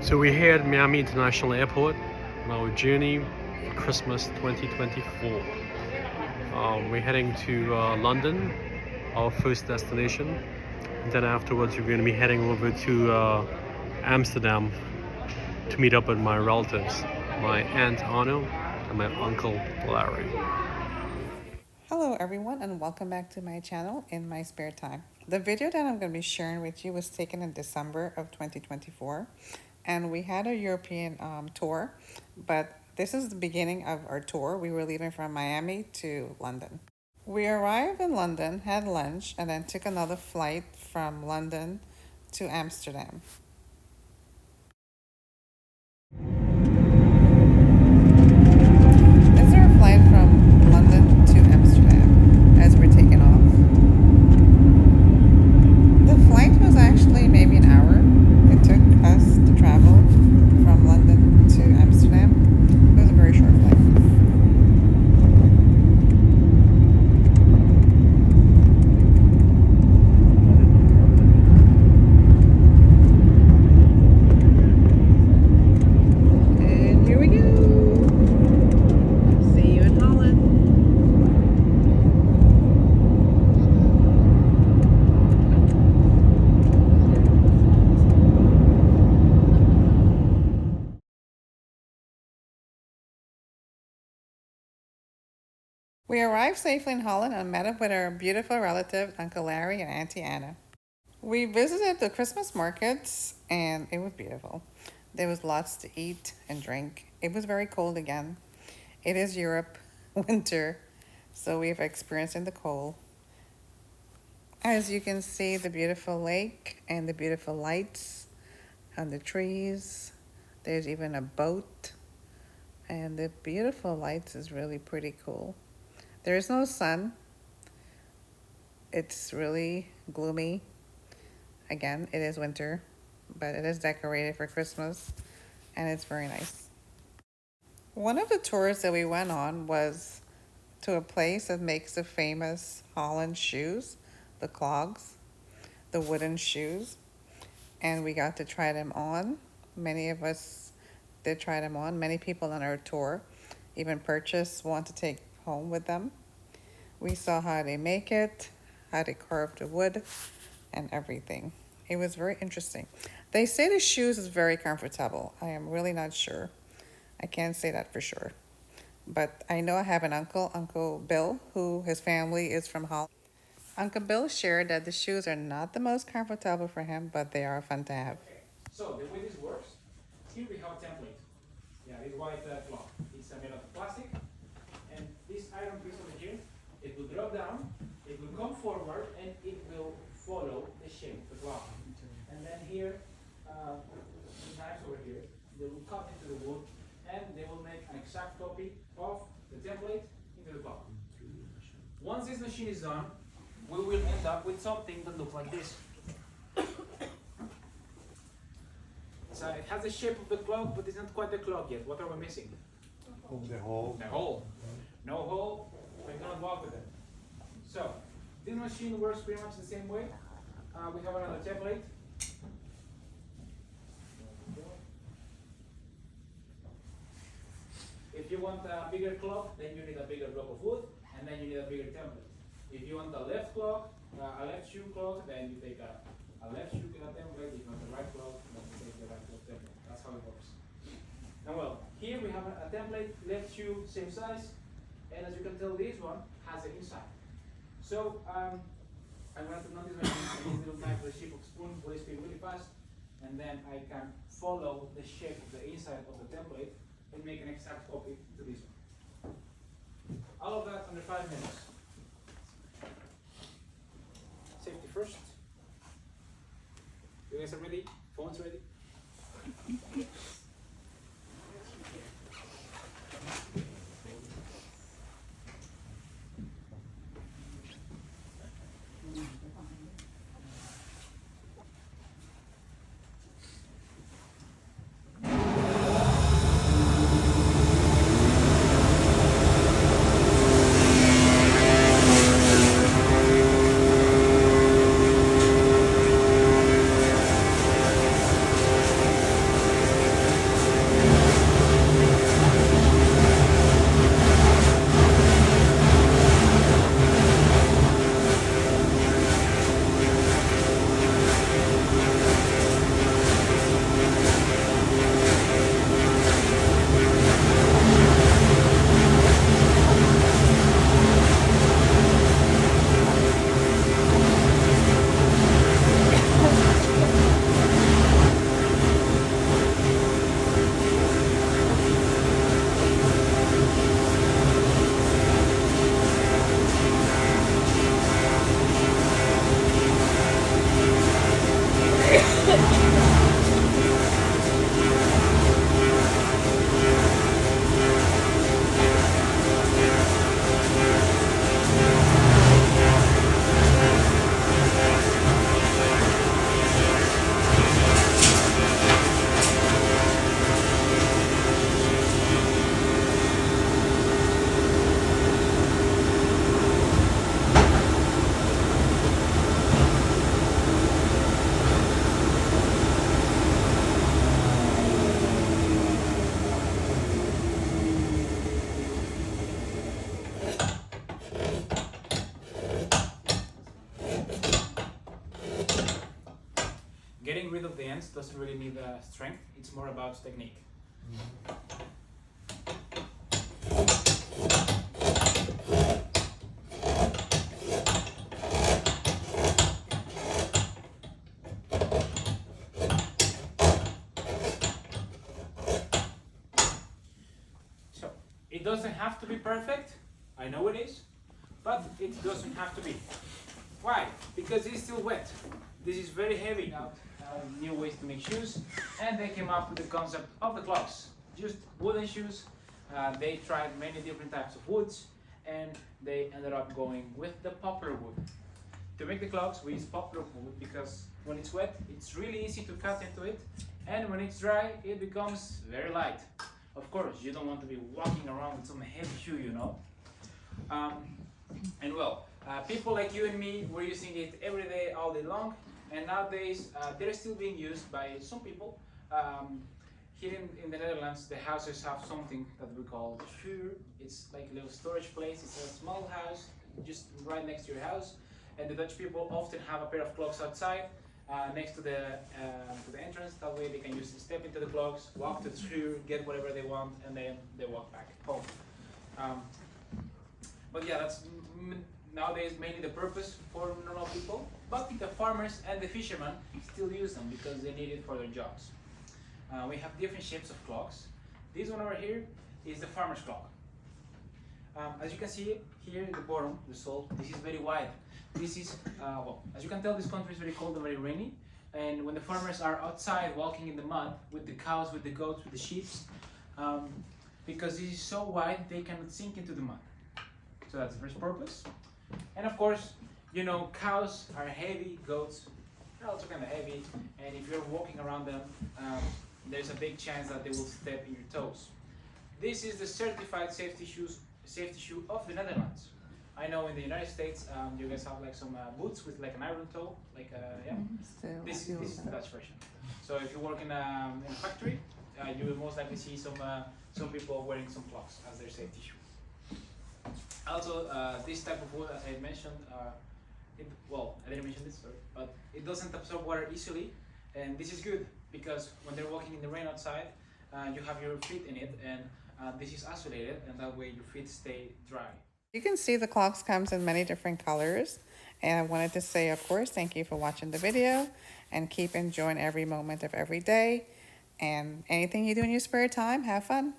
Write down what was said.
So we're here at Miami International Airport on our journey for Christmas 2024. We're heading to London, our first destination, and then afterwards we're going to be heading over to Amsterdam to meet up with my relatives, my Aunt Arno and my Uncle Larry. Hello everyone and welcome back to my channel in my spare time. The video that I'm going to be sharing with you was taken in December of 2024 and we had a European tour, but this is the beginning of our tour. We were leaving from Miami to London. We arrived in London, had lunch, and then took another flight from London to Amsterdam. This is our flight from London to Amsterdam as we're taking off. The flight was actually maybe an hour. It took us to travel from London to Amsterdam. It was a very short flight. And here we go. See you in Holland. We arrived safely in Holland and met up with our beautiful relative, Uncle Larry and Auntie Anna. We visited the Christmas markets and it was beautiful. There was lots to eat and drink. It was very cold again. It is Europe, winter, so we've experienced in the cold. As you can see, the beautiful lake and the beautiful lights on the trees. There's even a boat and the beautiful lights is really pretty cool. There is no sun. It's really gloomy. Again, it is winter, but it is decorated for Christmas and it's very nice. One of the tours that we went on was to a place that makes the famous Holland shoes, the clogs, the wooden shoes, and we got to try them on. Many of us did try them on. Many people on our tour even purchased one to take home with them. We saw how they make it, how they carve the wood, and everything. It was very interesting. They say the shoes is very comfortable. I am really not sure. I can't say that for sure. But I know I have an uncle, Uncle Bill, who his family is from Holland. Uncle Bill shared that the shoes are not the most comfortable for him, but they are fun to have. Okay, so the way this works, here we have a template. Yeah, this white cloth. It's made of plastic, and this iron piece over here, it will drop down, it will come forward, and it will follow the shape of the cloth. And then here, the knives over here, they will cut into the wood, and they will make an exact copy of the template into the cloth. Once this machine is done, we will end up with something that looks like this. So it has the shape of the clock, but it's not quite the clock yet. What are we missing? The hole. The hole. No hole, we cannot walk with it. So, this machine works pretty much the same way. We have another template. If you want a bigger clock, then you need a bigger block of wood, and then you need a bigger template. If you want a left clock, a left shoe clock, then you take a left shoe template. If you want the right clock, then you take the right clock template. That's how it works. Now, well, here we have a template, left shoe, same size, and as you can tell, this one has the inside. So, I'm going to turn on this machine, and this little knife with a shape of spoon will spin really fast, and then I can follow the shape of the inside of the template and make an exact copy to this one. All of that under 5 minutes. Safety first. You guys are ready? Phones ready? Getting rid of the ends doesn't really need strength, it's more about technique. So, it doesn't have to be perfect, I know it is, but it doesn't have to be. Why? Because it's still wet. This is very heavy now. New ways to make shoes, and they came up with the concept of the clogs. Just wooden shoes. They tried many different types of woods, and they ended up going with the poplar wood. To make the clogs, we use poplar wood because when it's wet, it's really easy to cut into it, and when it's dry, it becomes very light. Of course, you don't want to be walking around with some heavy shoe, you know. And well, people like you and me, we're using it every day, all day long. And nowadays, they're still being used by some people. Here in the Netherlands, the houses have something that we call schuur. It's like a little storage place. It's a small house, just right next to your house. And the Dutch people often have a pair of clogs outside, next to the entrance. That way they can just step into the clogs, walk to the schuur, get whatever they want, and then they walk back home. But yeah, that's nowadays mainly the purpose for normal people, but the farmers and the fishermen still use them because they need it for their jobs. We have different shapes of clogs. This one over here is the farmer's clog. As you can see here in the bottom, the sole, this is very wide. This is, well, as you can tell, this country is very cold and very rainy, and when the farmers are outside walking in the mud with the cows, with the goats, with the sheep, because this is so wide, they cannot sink into the mud. So that's the first purpose. And of course, you know, cows are heavy, goats are also kind of heavy, and if you're walking around them, there's a big chance that they will step in your toes. This is the certified safety shoe of the Netherlands. I know in the United States, you guys have like some boots with like an iron toe, like yeah. This is the Dutch version. So if you work in a factory, you will most likely see some people wearing some clogs as their safety shoe. Also, this type of wood, as I mentioned, well, I didn't mention this, sorry, but it doesn't absorb water easily, and this is good because when they're walking in the rain outside, you have your feet in it, and this is isolated, and that way your feet stay dry. You can see the clogs comes in many different colors, and I wanted to say, of course, thank you for watching the video, and keep enjoying every moment of every day, and anything you do in your spare time, have fun.